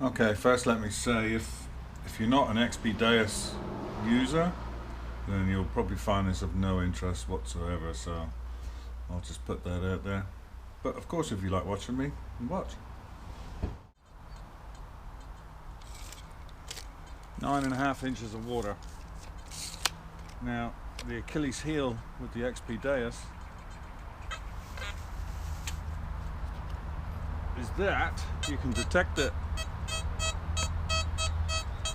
Okay, first let me say if you're not an XP Deus user, then you'll probably find this of no interest whatsoever, so I'll just put that out there. But of course, if you like watching me, watch. 9.5 inches of water. Now, the Achilles heel with the XP Deus is that you can detect it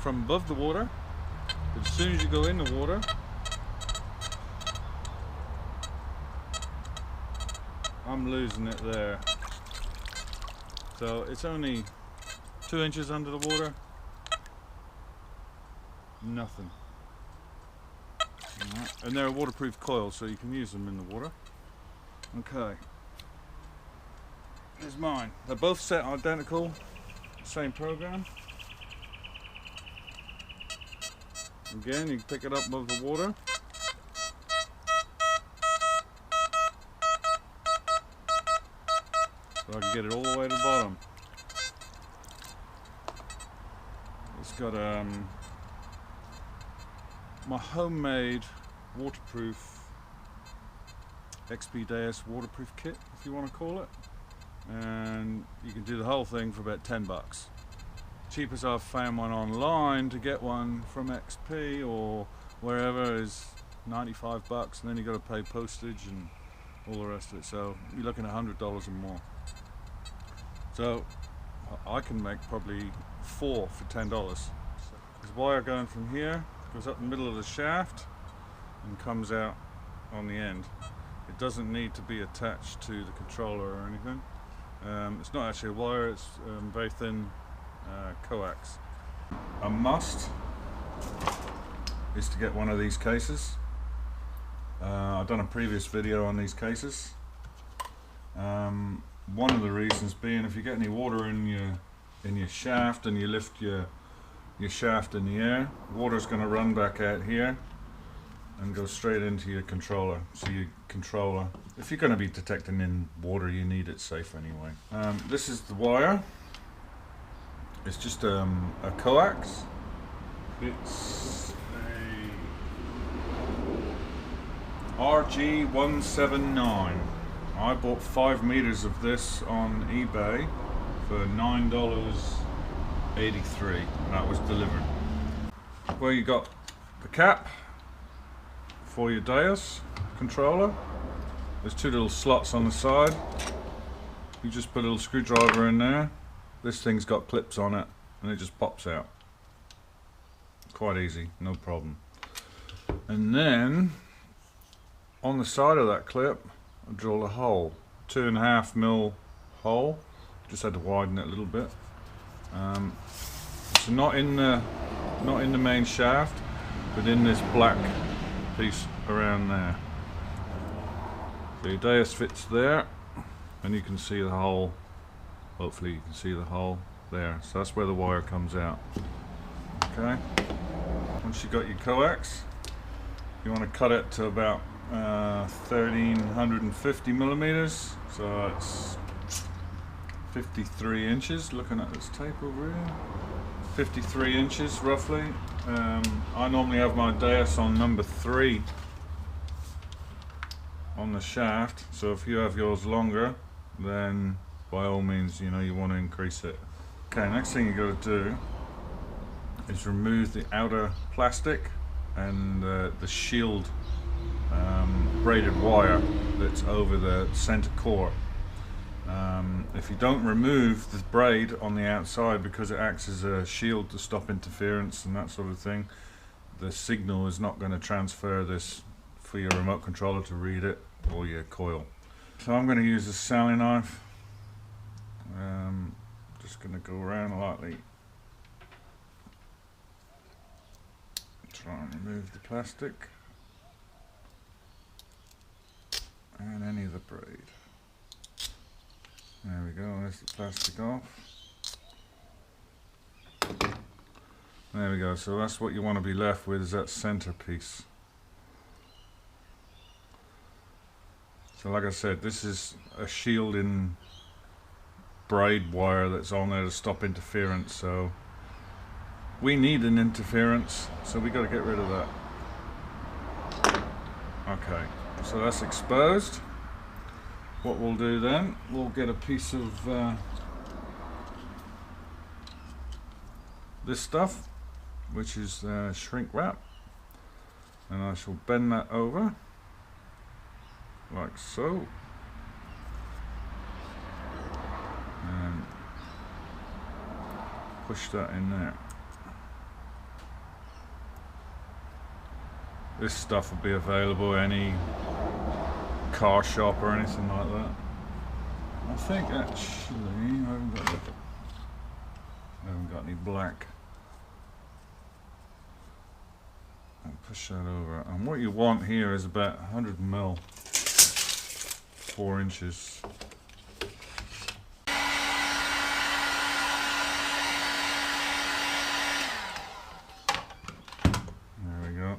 from above the water, but as soon as you go in the water, I'm losing it there. So it's only 2 inches under the water, nothing. Right. And they're waterproof coils, so you can use them in the water. Okay, here's mine. They're both set identical, same program. Again, you can pick it up above the water. So I can get it all the way to the bottom. It's got my homemade waterproof XP Deus waterproof kit, if you want to call it. And you can do the whole thing for about 10 bucks. Cheapest I've found one online to get one from XP or wherever is 95 bucks, and then you got to pay postage and all the rest of it, so you're looking at $100 or more. So I can make probably 4 for $10. There's wire going from here, goes up the middle of the shaft and comes out on the end. It doesn't need to be attached to the controller or anything. It's not actually a wire, it's very thin coax. A must is to get one of these cases. I've done a previous video on these cases. One of the reasons being, if you get any water in your shaft and you lift your shaft in the air, water's going to run back out here and go straight into your controller. So your controller, if you're going to be detecting in water, you need it safe anyway. This is the wire. It's just a coax. It's a RG179. I bought 5 meters of this on eBay for $9.83. That was delivered. Where you got the cap for your Deus controller. There's 2 little slots on the side. You just put a little screwdriver in there. This thing's got clips on it and it just pops out. Quite easy, no problem. And then on the side of that clip, I drilled a hole, 2.5 mil hole. Just had to widen it a little bit. So not in the main shaft, but in this black piece around there. So your Deus fits there, and you can see the hole. Hopefully you can see the hole there. So that's where the wire comes out. Okay. Once you got your coax, you want to cut it to about 1350 millimeters. So it's 53 inches. Looking at this tape over here, 53 inches roughly. I normally have my Deus on number 3 on the shaft. So if you have yours longer, then by all means, you know, you want to increase it. Okay, next thing you got to do is remove the outer plastic and the shield braided wire that's over the center core. If you don't remove the braid on the outside, because it acts as a shield to stop interference and that sort of thing, the signal is not going to transfer this for your remote controller to read it, or your coil. So I'm going to use a Sally knife. Just going to go around lightly, try and remove the plastic and any of the braid. There we go, there's the plastic off. There we go, so that's what you want to be left with, is that center piece. So like I said, this is a shield in braid wire that's on there to stop interference, so we need an interference, so we got to get rid of that. Okay, so that's exposed. What we'll do then, we'll get a piece of this stuff, which is shrink wrap, and I shall bend that over like so, and push that in there. This stuff will be available any car shop or anything like that. I think actually I haven't got any black. I'll push that over, and what you want here is about 100 mil, 4 inches. There we go.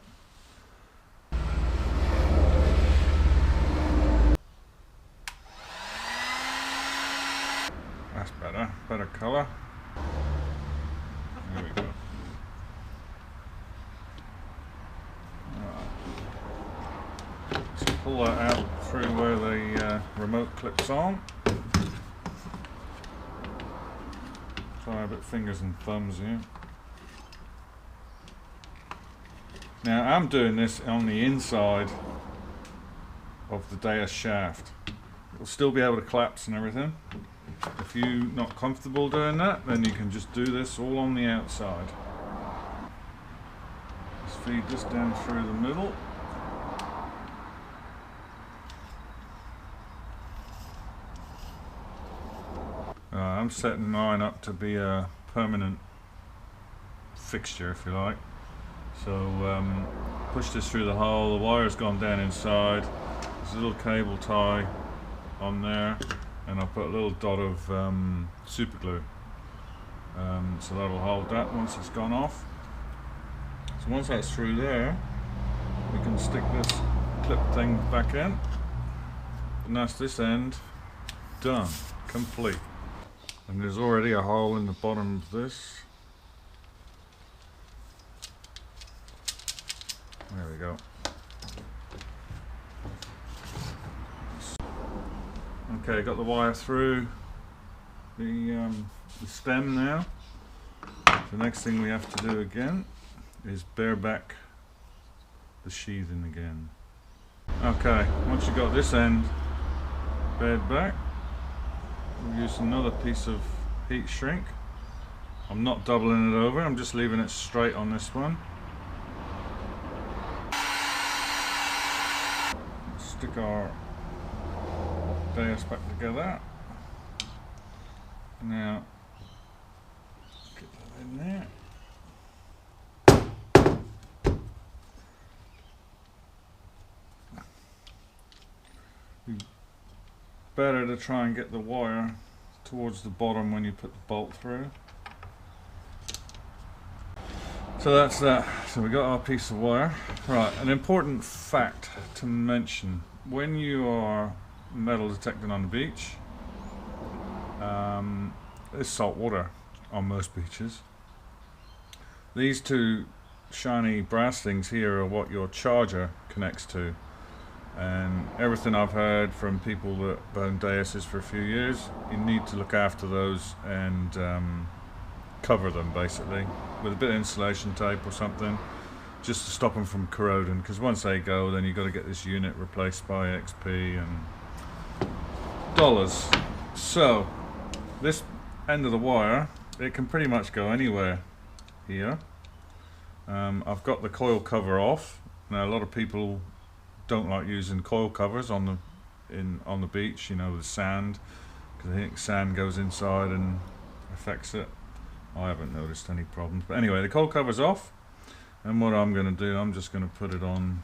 That's better colour. There we go. Pull that out through where the remote clips on. Try a bit fingers and thumbs here. Now I'm doing this on the inside of the Deus shaft. It'll still be able to collapse and everything. If you're not comfortable doing that, then you can just do this all on the outside. Just feed this down through the middle. I'm setting mine up to be a permanent fixture, if you like. So push this through the hole, the wire's gone down inside, there's a little cable tie on there, and I'll put a little dot of super glue. So that'll hold that once it's gone off. So once that's through there, we can stick this clip thing back in, and that's this end done, complete. And there's already a hole in the bottom of this. There we go. Okay, got the wire through the stem now. The next thing we have to do again is bare back the sheathing again. Okay, once you've got this end bared back, we'll use another piece of heat shrink. I'm not doubling it over, I'm just leaving it straight on this one. Stick our Deus back together. Now, get that in there. Better to try and get the wire towards the bottom when you put the bolt through. So that's that. So we got our piece of wire. Right, an important fact to mention: when you are metal detecting on the beach, there's salt water on most beaches. These two shiny brass things here are what your charger connects to. And everything I've heard from people that burn Deuses for a few years, you need to look after those and cover them basically with a bit of insulation tape or something, just to stop them from corroding, because once they go, then you've got to get this unit replaced by XP and dollars. So this end of the wire, it can pretty much go anywhere here. I've got the coil cover off. Now a lot of people don't like using coil covers on the beach, you know, with sand, because I think sand goes inside and affects it. I haven't noticed any problems, but anyway, the coil cover's off, and what I'm going to do, I'm just going to put it on,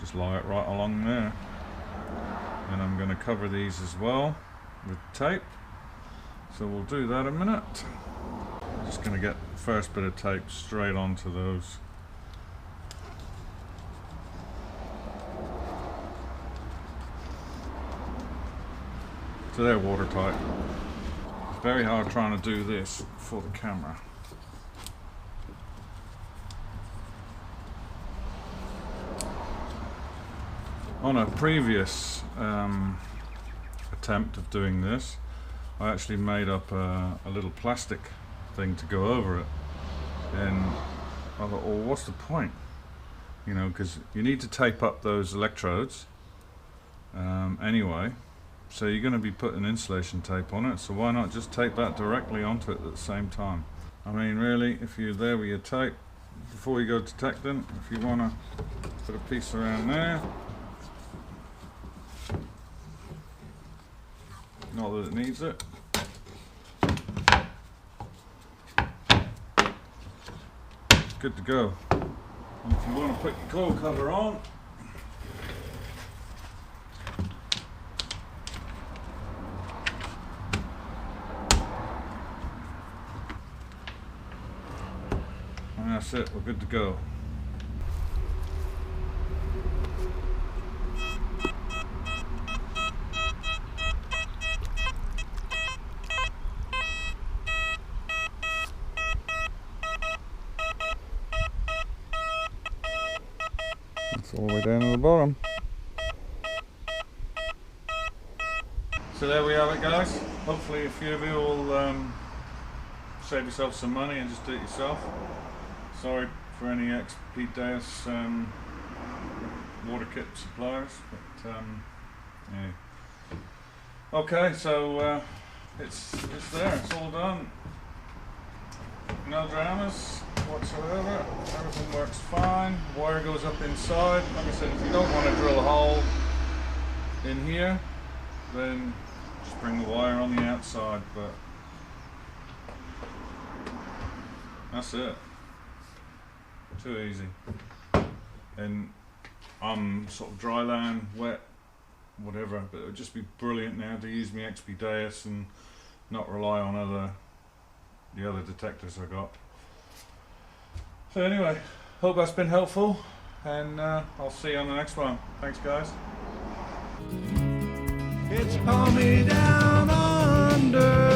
just lie it right along there, and I'm going to cover these as well with tape. So we'll do that in a minute. I'm just going to get the first bit of tape straight onto those. So they're watertight. It's very hard trying to do this for the camera. On a previous attempt of doing this, I actually made up a little plastic thing to go over it, and I thought, well, what's the point? You know, because you need to tape up those electrodes anyway, so you're going to be putting insulation tape on it, so why not just tape that directly onto it at the same time? I mean, really, if you're there with your tape, before you go detecting, if you want to put a piece around there, not that it needs it. Good to go. And if you want to put your coil cover on, and that's it, we're good to go. It's all the way down to the bottom. So there we have it, guys. Hopefully a few of you will save yourself some money and just do it yourself. Sorry for any XP Deus water kit suppliers, but yeah. Okay, so it's there, it's all done. No dramas whatsoever, everything works fine, wire goes up inside. Like I said, if you don't want to drill a hole in here, then just bring the wire on the outside, but that's it. Too easy. And I'm sort of dry land, wet, whatever, but it would just be brilliant now to use my XP Deus and not rely on the other detectors I got. So anyway, hope that's been helpful, and I'll see you on the next one. Thanks, guys. It's pull me down under.